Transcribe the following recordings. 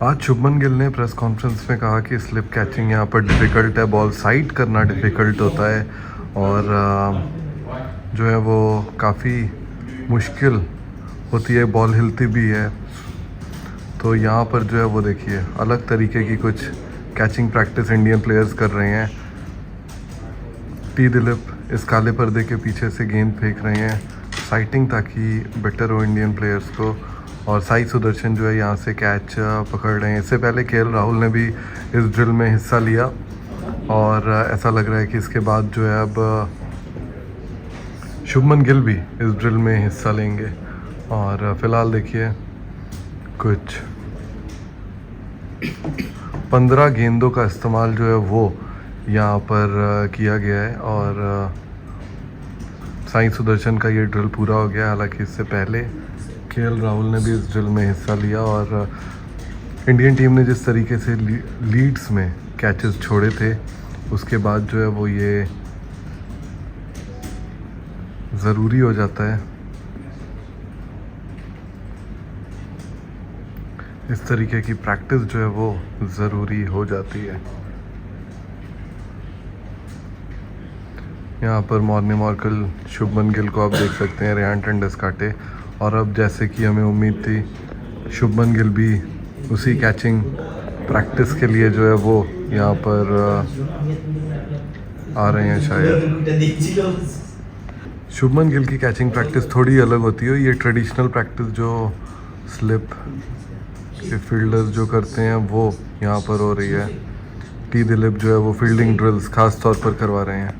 आज शुभमन गिल ने press conference में कहा कि स्लिप कैचिंग यहाँ पर डिफ़िकल्ट है, बॉल साइड करना डिफ़िकल्ट होता है और जो है वो काफ़ी मुश्किल होती है, बॉल हिलती भी है। तो यहाँ पर जो है वो देखिए अलग तरीके की कुछ कैचिंग प्रैक्टिस इंडियन प्लेयर्स कर रहे हैं। टी दिलीप इस काले पर्दे के पीछे से गेंद फेंक रहे हैं साइटिंग ताकि बेटर हो इंडियन प्लेयर्स को, और साई सुदर्शन जो है यहाँ से कैच पकड़ रहे हैं। इससे पहले केएल राहुल ने भी इस ड्रिल में हिस्सा लिया और ऐसा लग रहा है कि इसके बाद जो है अब शुभमन गिल भी इस ड्रिल में हिस्सा लेंगे। और फ़िलहाल देखिए कुछ 15 गेंदों का इस्तेमाल जो है वो यहाँ पर किया गया है और साई सुदर्शन का ये ड्रिल पूरा हो गया। हालांकि इससे पहले केएल राहुल ने भी इस ड्रिल में हिस्सा लिया और इंडियन टीम ने जिस तरीके से लीड्स में कैचेस छोड़े थे उसके बाद जो है वो ये ज़रूरी हो जाता है। इस तरीके की प्रैक्टिस जो है वो ज़रूरी हो जाती है। यहाँ पर मॉर्ने मॉर्कल शुभमन गिल को आप देख सकते हैं रेहान टेंडस काटे, और अब जैसे कि हमें उम्मीद थी शुभमन गिल भी उसी कैचिंग प्रैक्टिस के लिए जो है वो यहाँ पर आ रहे हैं। शायद शुभमन गिल की कैचिंग प्रैक्टिस थोड़ी अलग होती है। ये ट्रेडिशनल प्रैक्टिस जो स्लिप के फील्डर्स जो करते हैं वो यहाँ पर हो रही है। टी दिलीप जो है वो फील्डिंग ड्रिल्स खास तौर पर करवा रहे हैं।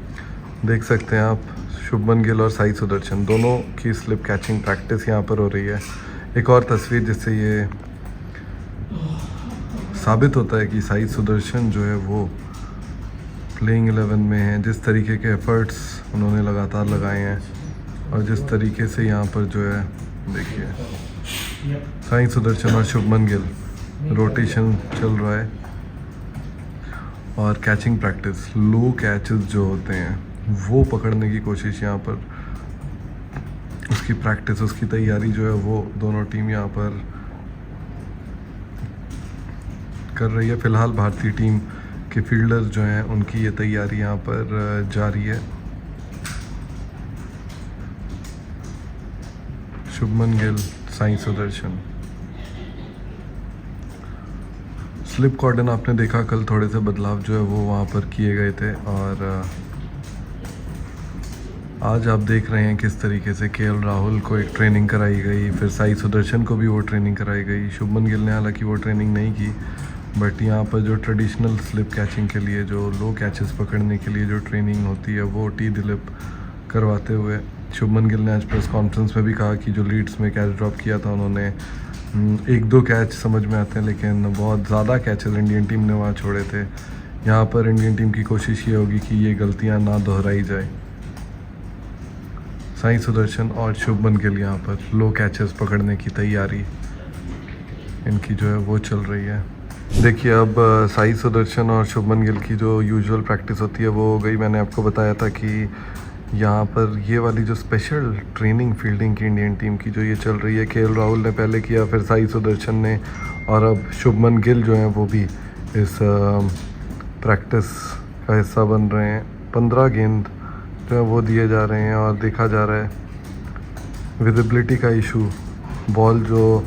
देख सकते हैं आप शुभमन गिल और साई सुदर्शन दोनों की स्लिप कैचिंग प्रैक्टिस यहाँ पर हो रही है। एक और तस्वीर जिससे ये साबित होता है कि साई सुदर्शन जो है वो प्लेइंग 11 में हैं। जिस तरीके के एफर्ट्स उन्होंने लगातार लगाए हैं और जिस तरीके से यहाँ पर जो है देखिए साई सुदर्शन और शुभमन गिल रोटेशन चल रहा है और कैचिंग प्रैक्टिस लो कैचेस जो होते हैं वो पकड़ने की कोशिश यहाँ पर, उसकी प्रैक्टिस उसकी तैयारी जो है वो दोनों टीम यहाँ पर कर रही है। फ़िलहाल भारतीय टीम के फील्डर्स जो हैं उनकी ये तैयारी यहाँ पर जारी है। शुभमन गिल, साई सुदर्शन। स्लिप कॉर्डन आपने देखा कल थोड़े से बदलाव जो है वो वहाँ पर किए गए थे और आज आप देख रहे हैं किस तरीके से केएल राहुल को एक ट्रेनिंग कराई गई, फिर साई सुदर्शन को भी वो ट्रेनिंग कराई गई। शुभमन गिल ने हालांकि वो ट्रेनिंग नहीं की, बट यहाँ पर जो ट्रेडिशनल स्लिप कैचिंग के लिए जो लो कैचेस पकड़ने के लिए जो ट्रेनिंग होती है वो टी दिलीप करवाते हुए शुभमन गिल ने आज प्रेस कॉन्फ्रेंस में भी कहा कि जो लीड्स में कैच ड्रॉप किया था उन्होंने 1-2 कैच समझ में आते हैं, लेकिन बहुत ज़्यादा कैचेस इंडियन टीम ने वहाँ छोड़े थे। यहाँ पर इंडियन टीम की कोशिश ये होगी कि ये गलतियाँ ना दोहराई जाए। साई सुदर्शन और शुभमन गिल यहाँ पर लो कैचेस पकड़ने की तैयारी इनकी जो है वो चल रही है। देखिए अब साई सुदर्शन और शुभमन गिल की जो यूजुअल प्रैक्टिस होती है वो हो गई। मैंने आपको बताया था कि यहाँ पर ये वाली जो स्पेशल ट्रेनिंग फील्डिंग की इंडियन टीम की जो ये चल रही है, केएल राहुल ने पहले किया, फिर साई सुदर्शन ने, और अब शुभमन गिल जो हैं वो भी इस प्रैक्टिस का हिस्सा बन रहे हैं। 15 गेंद जो है वो दिए जा रहे हैं और देखा जा रहा है विजिबिलिटी का इशू, बॉल जो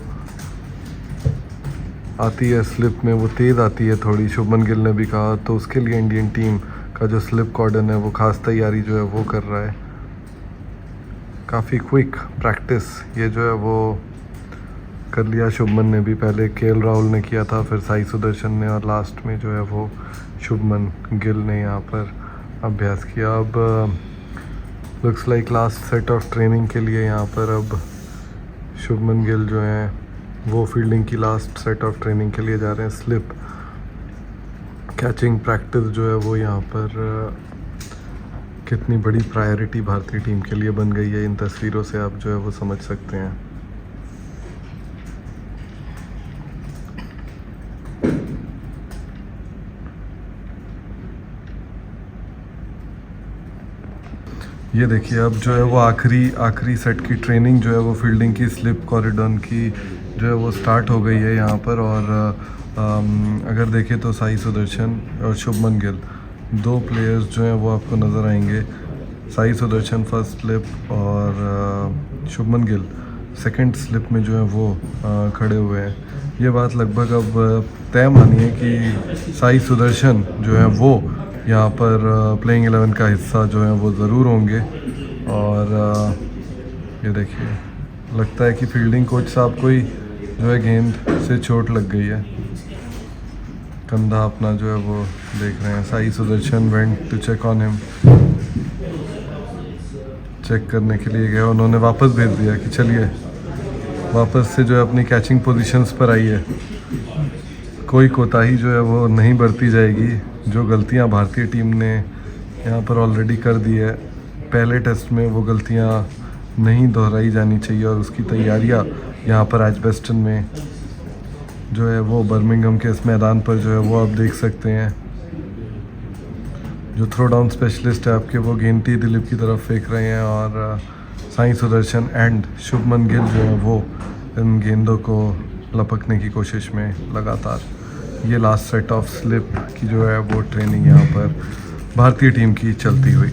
आती है स्लिप में वो तेज़ आती है थोड़ी, शुभमन गिल ने भी कहा, तो उसके लिए इंडियन टीम का जो स्लिप कॉर्डन है वो खास तैयारी जो है वो कर रहा है। काफ़ी क्विक प्रैक्टिस ये जो है वो कर लिया शुभमन ने भी, पहले केएल राहुल ने किया था, फिर साई सुदर्शन ने, और लास्ट में जो है वो शुभमन गिल ने यहाँ पर अभ्यास किया। अब looks like last set of training के लिए यहाँ पर अब शुभमन गिल जो हैं वो फील्डिंग की लास्ट सेट ऑफ ट्रेनिंग के लिए जा रहे हैं। स्लिप कैचिंग प्रैक्टिस जो है वो यहाँ पर कितनी बड़ी प्रायोरिटी भारतीय टीम के लिए बन गई है इन तस्वीरों से आप जो है वो समझ सकते हैं। ये देखिए अब जो है वो आखिरी सेट की ट्रेनिंग जो है वो फील्डिंग की स्लिप कॉरिडोर की जो है वो स्टार्ट हो गई है यहाँ पर, और अगर देखें तो साई सुदर्शन और शुभमन गिल 2 प्लेयर्स जो हैं वो आपको नज़र आएंगे। साई सुदर्शन फर्स्ट स्लिप और शुभमन गिल सेकंड स्लिप में जो है वो खड़े हुए हैं। ये बात लगभग अब तय मानी है कि साई सुदर्शन जो है वो यहाँ पर प्लेइंग 11 का हिस्सा जो है वो ज़रूर होंगे। और ये देखिए, लगता है कि फील्डिंग कोच साहब को ही जो है गेंद से चोट लग गई है। कंधा अपना जो है वो देख रहे हैं। Sai Sudharsan went to check on him, check करने के लिए गया, उन्होंने वापस भेज दिया कि चलिए वापस से जो है अपनी कैचिंग पोजीशंस पर आई है। कोई कोताही जो है वो नहीं बरती जाएगी। जो गलतियां भारतीय टीम ने यहाँ पर ऑलरेडी कर दी है पहले टेस्ट में, वो गलतियां नहीं दोहराई जानी चाहिए। और उसकी तैयारियां यहाँ पर एजबेस्टन में जो है वो बर्मिंघम के इस मैदान पर जो है वो आप देख सकते हैं। जो थ्रो डाउन स्पेशलिस्ट है आपके, वो गेंद टी दिलीप की तरफ फेंक रहे हैं और साई सुदर्शन एंड शुभमन गिल जो है वो इन गेंदों को लपकने की कोशिश में लगातार। ये लास्ट सेट ऑफ स्लिप की जो है वो ट्रेनिंग यहाँ पर भारतीय टीम की चलती हुई।